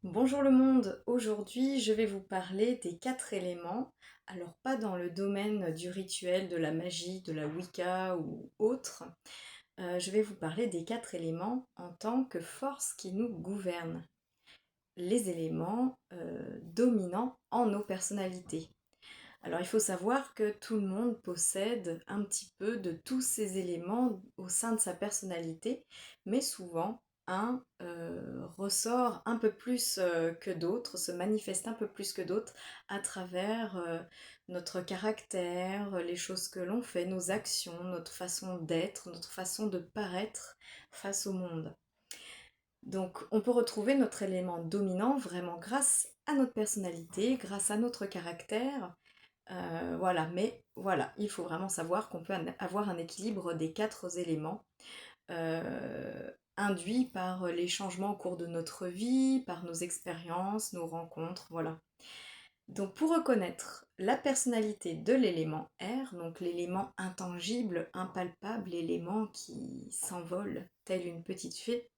Bonjour le monde, aujourd'hui je vais vous parler des 4 éléments, alors pas dans le domaine du rituel, de la magie, de la Wicca ou autre. Je vais vous parler des 4 éléments en tant que force qui nous gouverne, les éléments dominants en nos personnalités. Alors il faut savoir que tout le monde possède un petit peu de tous ces éléments au sein de sa personnalité, mais souvent un ressort un peu plus que d'autres, se manifeste un peu plus que d'autres à travers notre caractère, les choses que l'on fait, nos actions, notre façon d'être, notre façon de paraître face au monde. Donc on peut retrouver notre élément dominant vraiment grâce à notre personnalité, grâce à notre caractère, voilà, mais voilà, il faut vraiment savoir qu'on peut avoir un équilibre des 4 éléments induits par les changements au cours de notre vie, par nos expériences, nos rencontres, voilà. Donc pour reconnaître la personnalité de l'élément R, donc l'élément intangible, impalpable, l'élément qui s'envole tel une petite fée,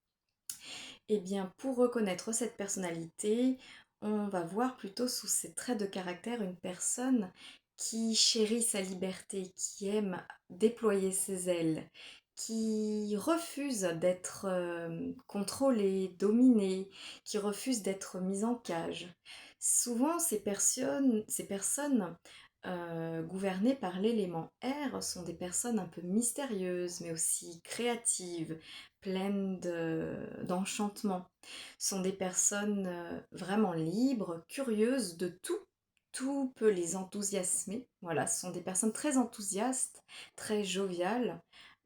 eh bien pour reconnaître cette personnalité, on va voir plutôt sous ses traits de caractère une personne qui chérit sa liberté, qui aime déployer ses ailes, qui refuse d'être contrôlée, dominée, qui refuse d'être mise en cage. Souvent, ces personnes gouvernées par l'élément R sont des personnes un peu mystérieuses, mais aussi créatives, pleines d'enchantement. Sont des personnes vraiment libres, curieuses de tout. Tout peut les enthousiasmer. Voilà, ce sont des personnes très enthousiastes, très joviales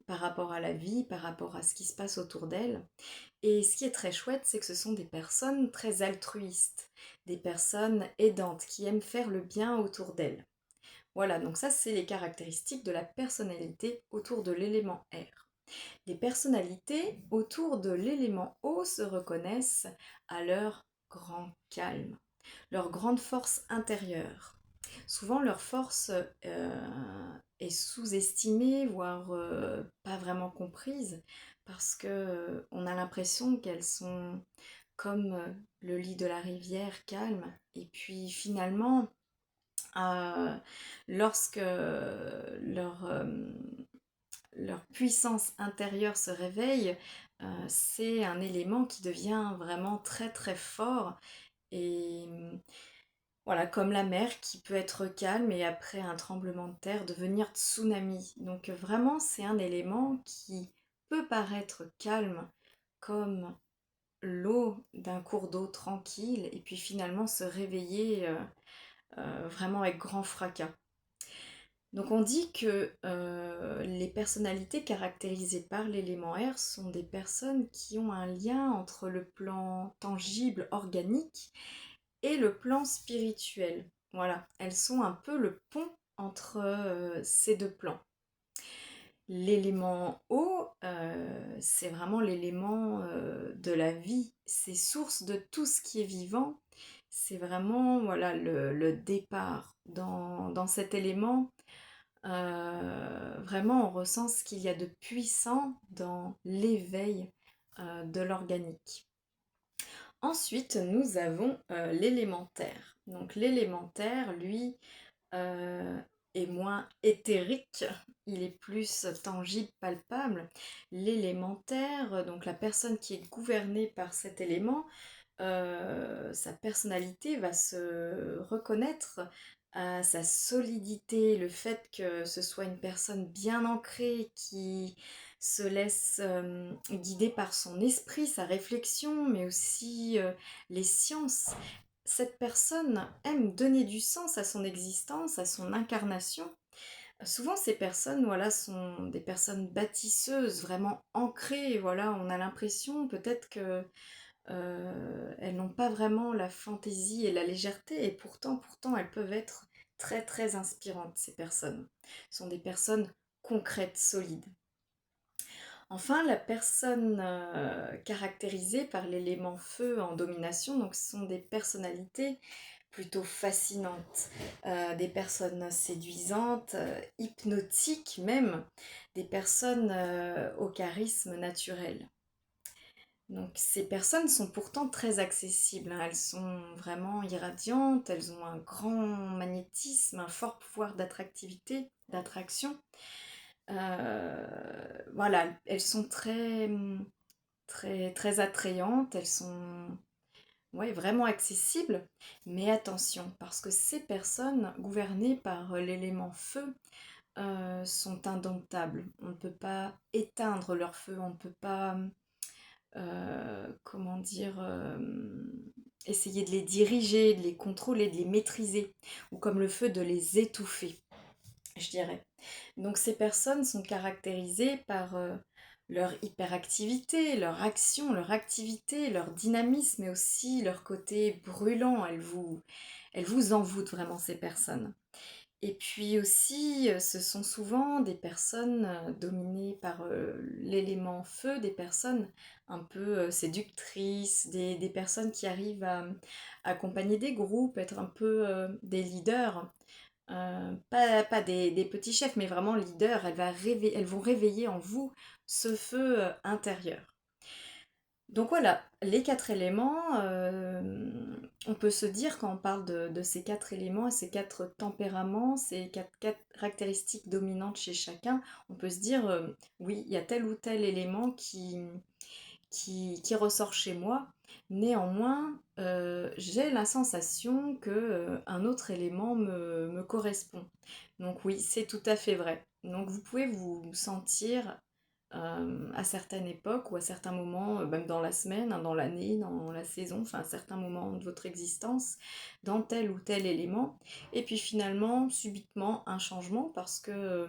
par rapport à la vie, par rapport à ce qui se passe autour d'elles. Et ce qui est très chouette, c'est que ce sont des personnes très altruistes, des personnes aidantes qui aiment faire le bien autour d'elles. Voilà, donc ça, c'est les caractéristiques de la personnalité autour de l'élément R. Les personnalités autour de l'élément O se reconnaissent à leur grand calme, leur grande force intérieure. Souvent, leur force est sous-estimée, voire pas vraiment comprise, parce que on a l'impression qu'elles sont comme le lit de la rivière calme, et puis finalement, euh, lorsque leur puissance intérieure se réveille, c'est un élément qui devient vraiment très très fort et voilà, comme la mer qui peut être calme et après un tremblement de terre devenir tsunami. Donc vraiment c'est un élément qui peut paraître calme comme l'eau d'un cours d'eau tranquille et puis finalement se réveiller vraiment avec grand fracas. Donc on dit que les personnalités caractérisées par l'élément R sont des personnes qui ont un lien entre le plan tangible, organique, et le plan spirituel. Voilà, elles sont un peu le pont entre ces deux plans. L'élément eau, c'est vraiment l'élément de la vie, c'est source de tout ce qui est vivant. C'est vraiment voilà, le départ. Dans cet élément, vraiment, on ressent ce qu'il y a de puissant dans l'éveil de l'organique. Ensuite, nous avons l'élémentaire. Donc l'élémentaire, lui, euh, est moins éthérique, il est plus tangible, palpable. L'élémentaire, donc la personne qui est gouvernée par cet élément, sa personnalité va se reconnaître à sa solidité, le fait que ce soit une personne bien ancrée qui se laisse guider par son esprit, sa réflexion, mais aussi les sciences. Cette personne aime donner du sens à son existence, à son incarnation. Souvent, ces personnes, voilà, sont des personnes bâtisseuses, vraiment ancrées. Voilà, on a l'impression peut-être que elles n'ont pas vraiment la fantaisie et la légèreté, et pourtant, elles peuvent être très, très inspirantes, ces personnes. Ce sont des personnes concrètes, solides. Enfin, la personne caractérisée par l'élément feu en domination, donc ce sont des personnalités plutôt fascinantes, des personnes séduisantes, hypnotiques même, des personnes au charisme naturel. Donc ces personnes sont pourtant très accessibles, hein. Elles sont vraiment irradiantes, elles ont un grand magnétisme, un fort pouvoir d'attractivité, d'attraction. Voilà, elles sont très attrayantes, elles sont, ouais, vraiment accessibles. Mais attention, parce que ces personnes gouvernées par l'élément feu sont indomptables. On ne peut pas éteindre leur feu, on ne peut pas, comment dire, essayer de les diriger, de les contrôler, de les maîtriser, ou comme le feu de les étouffer, je dirais. Donc ces personnes sont caractérisées par leur hyperactivité, leur action, leur activité, leur dynamisme et aussi leur côté brûlant. Elles vous envoûtent vraiment ces personnes. Et puis aussi, ce sont souvent des personnes dominées par l'élément feu, des personnes un peu séductrices, des personnes qui arrivent à accompagner des groupes, être un peu des leaders. Pas des petits chefs, mais vraiment leaders. Elles vont réveiller en vous ce feu intérieur. Donc voilà, les quatre éléments, on peut se dire quand on parle de ces quatre éléments et ces quatre tempéraments, ces quatre caractéristiques dominantes chez chacun, on peut se dire, oui, il y a tel ou tel élément qui ressort chez moi. Néanmoins, j'ai la sensation que un autre élément me correspond. Donc oui, c'est tout à fait vrai. Donc vous pouvez vous sentir à certaines époques ou à certains moments, même dans la semaine, hein, dans l'année, dans la saison, enfin à certains moments de votre existence, dans tel ou tel élément. Et puis finalement, subitement, un changement parce que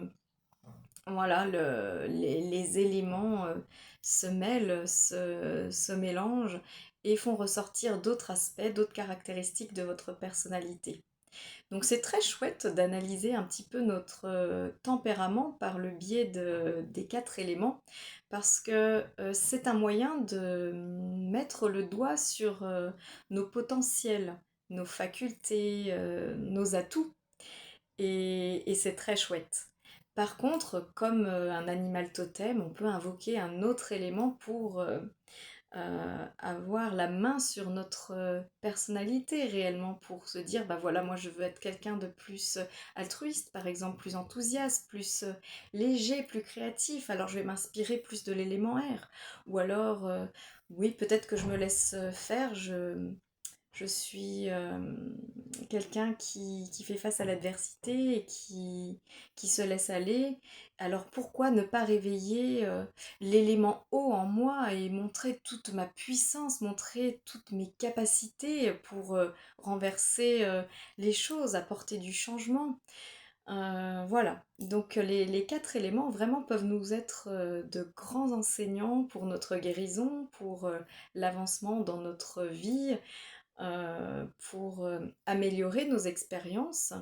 voilà, les éléments se mêlent, se mélangent et font ressortir d'autres aspects, d'autres caractéristiques de votre personnalité. Donc c'est très chouette d'analyser un petit peu notre tempérament par le biais des quatre éléments, parce que c'est un moyen de mettre le doigt sur nos potentiels, nos facultés, nos atouts, et c'est très chouette. Par contre, comme un animal totem, on peut invoquer un autre élément pour avoir la main sur notre personnalité réellement, pour se dire, bah voilà, moi je veux être quelqu'un de plus altruiste, par exemple, plus enthousiaste, plus léger, plus créatif, alors je vais m'inspirer plus de l'élément R. Ou alors, oui, peut-être que je me laisse faire, je suis quelqu'un qui fait face à l'adversité et qui se laisse aller. Alors pourquoi ne pas réveiller l'élément haut en moi et montrer toute ma puissance, montrer toutes mes capacités pour renverser les choses, apporter du changement. Voilà, donc les quatre éléments vraiment peuvent nous être de grands enseignants pour notre guérison, pour l'avancement dans notre vie, pour améliorer nos expériences,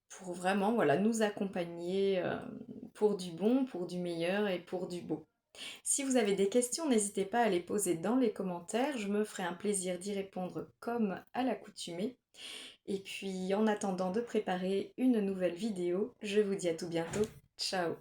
pour vraiment voilà, nous accompagner pour du bon, pour du meilleur et pour du beau. Si vous avez des questions, n'hésitez pas à les poser dans les commentaires, je me ferai un plaisir d'y répondre comme à l'accoutumée. Et puis en attendant de préparer une nouvelle vidéo, je vous dis à tout bientôt. Ciao!